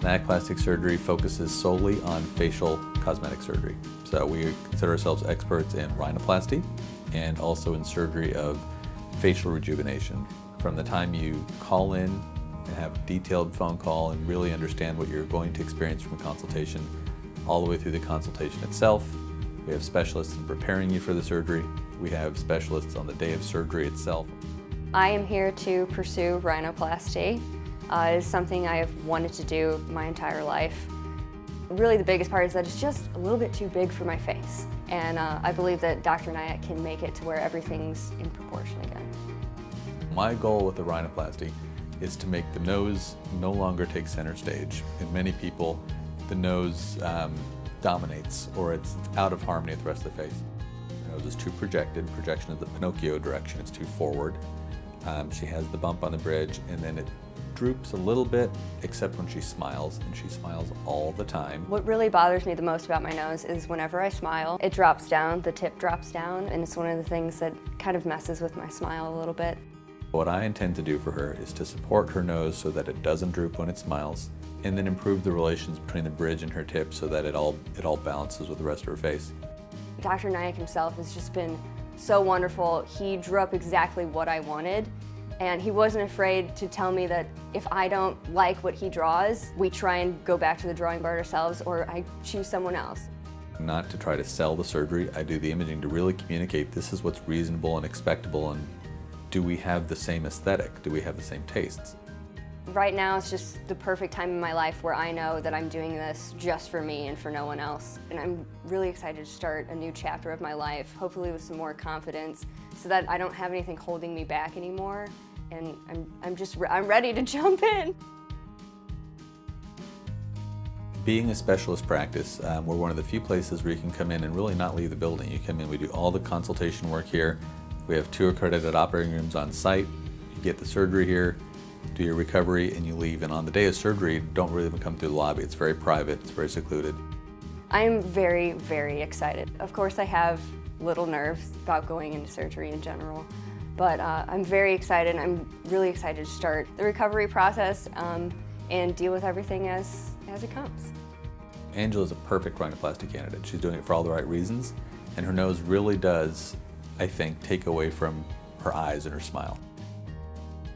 Nayak Plastic Surgery focuses solely on facial cosmetic surgery. So we consider ourselves experts in rhinoplasty and also in surgery of facial rejuvenation. From the time you call in and have a detailed phone call and really understand what you're going to experience from a consultation, all the way through the consultation itself. We have specialists in preparing you for the surgery. We have specialists on the day of surgery itself. I am here to pursue rhinoplasty. It is something I have wanted to do my entire life. Really the biggest part is that it's just a little bit too big for my face. And I believe that Dr. Nayak can make it to where everything's in proportion again. My goal with the rhinoplasty is to make the nose no longer take center stage. In many people, the nose dominates or it's out of harmony with the rest of the face. The nose is too projected. Projection is the Pinocchio direction. It's too forward. She has the bump on the bridge and then it droops a little bit, except when she smiles, and she smiles all the time. What really bothers me the most about my nose is whenever I smile, it drops down, the tip drops down, and it's one of the things that kind of messes with my smile a little bit. What I intend to do for her is to support her nose so that it doesn't droop when it smiles, and then improve the relations between the bridge and her tip so that it all balances with the rest of her face. Dr. Nayak himself has just been so wonderful. He drew up exactly what I wanted, and he wasn't afraid to tell me that if I don't like what he draws, we try and go back to the drawing board ourselves, or I choose someone else. Not to try to sell the surgery, I do the imaging to really communicate this is what's reasonable and expectable, and do we have the same aesthetic? Do we have the same tastes? Right now it's just the perfect time in my life where I know that I'm doing this just for me and for no one else. And I'm really excited to start a new chapter of my life, hopefully with some more confidence, so that I don't have anything holding me back anymore. And I'm ready to jump in. Being a specialist practice, we're one of the few places where you can come in and really not leave the building. You come in, we do all the consultation work here. We have 2 accredited operating rooms on site. You get the surgery here, do your recovery, and you leave. And on the day of surgery, don't really even come through the lobby. It's very private, it's very secluded. I'm very, very excited. Of course, I have little nerves about going into surgery in general, but I'm very excited. I'm really excited to start the recovery process and deal with everything as it comes. Angela's a perfect rhinoplasty candidate. She's doing it for all the right reasons, and her nose really does, I think, take away from her eyes and her smile.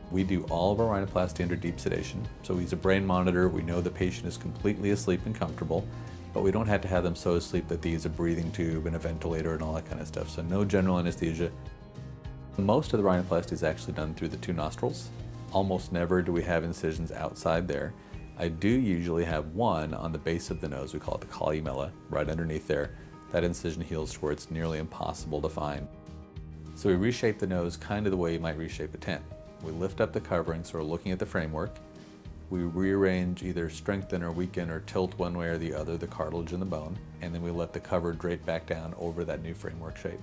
We do all of our rhinoplasty under deep sedation. So we use a brain monitor. We know the patient is completely asleep and comfortable, but we don't have to have them so asleep that they use a breathing tube and a ventilator and all that kind of stuff. So no general anesthesia. Most of the rhinoplasty is actually done through the 2 nostrils. Almost never do we have incisions outside there. I do usually have one on the base of the nose. We call it the columella, right underneath there. That incision heals to where it's nearly impossible to find. So we reshape the nose kind of the way you might reshape a tent. We lift up the covering, so we're looking at the framework. We rearrange, either strengthen or weaken or tilt one way or the other the cartilage and the bone, and then we let the cover drape back down over that new framework shape.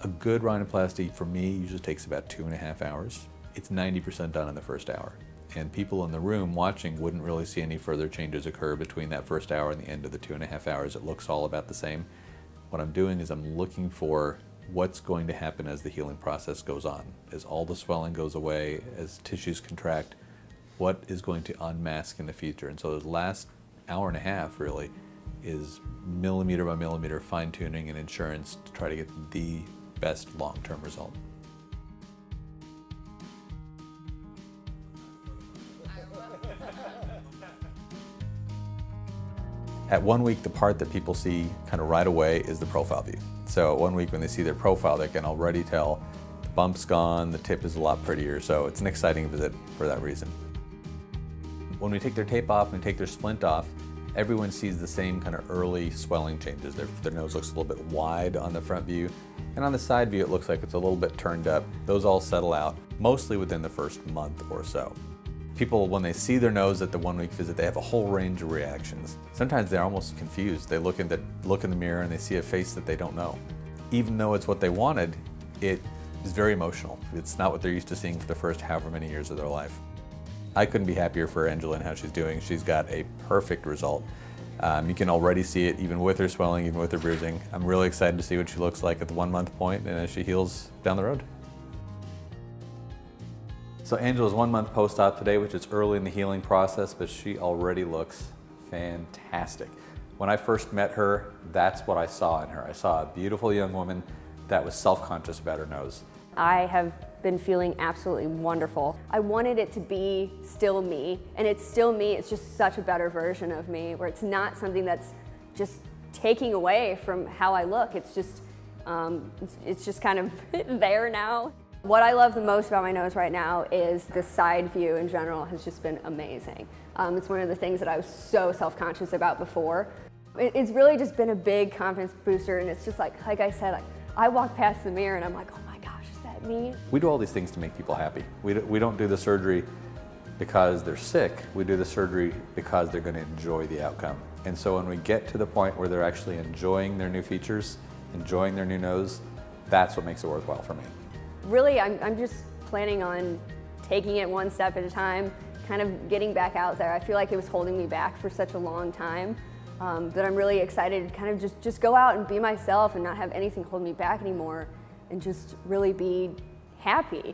A good rhinoplasty for me usually takes about 2.5 hours. It's 90% done in the first hour. And people in the room watching wouldn't really see any further changes occur between that first hour and the end of the 2.5 hours. It looks all about the same. What I'm doing is I'm looking for what's going to happen as the healing process goes on. As all the swelling goes away, as tissues contract, what is going to unmask in the future? And so the last hour and a half really is millimeter by millimeter fine-tuning and insurance to try to get the best long-term result. At 1 week, the part that people see kind of right away is the profile view. So 1 week when they see their profile, they can already tell the bump's gone, the tip is a lot prettier, so it's an exciting visit for that reason. When we take their tape off and we take their splint off, everyone sees the same kind of early swelling changes. Their nose looks a little bit wide on the front view, and on the side view it looks like it's a little bit turned up. Those all settle out, mostly within the first month or so. People, when they see their nose at the 1 week visit, they have a whole range of reactions. Sometimes they're almost confused. They look in the mirror and they see a face that they don't know. Even though it's what they wanted, it is very emotional. It's not what they're used to seeing for the first however many years of their life. I couldn't be happier for Angela and how she's doing. She's got a perfect result. You can already see it even with her swelling, even with her bruising. I'm really excited to see what she looks like at the 1 month point and as she heals down the road. So Angela's 1 month post-op today, which is early in the healing process, but she already looks fantastic. When I first met her, that's what I saw in her. I saw a beautiful young woman that was self-conscious about her nose. I have been feeling absolutely wonderful. I wanted it to be still me, and it's still me. It's just such a better version of me, where it's not something that's just taking away from how I look. It's just kind of there now. What I love the most about my nose right now is the side view in general has just been amazing. It's one of the things that I was so self-conscious about before. It's really just been a big confidence booster, and it's just like I said, I walk past the mirror and I'm like, oh my gosh, is that me? We do all these things to make people happy. We don't do the surgery because they're sick. We do the surgery because they're going to enjoy the outcome. And so when we get to the point where they're actually enjoying their new features, enjoying their new nose, that's what makes it worthwhile for me. Really, I'm just planning on taking it one step at a time, kind of getting back out there. I feel like it was holding me back for such a long time that I'm really excited to kind of just go out and be myself and not have anything hold me back anymore and just really be happy.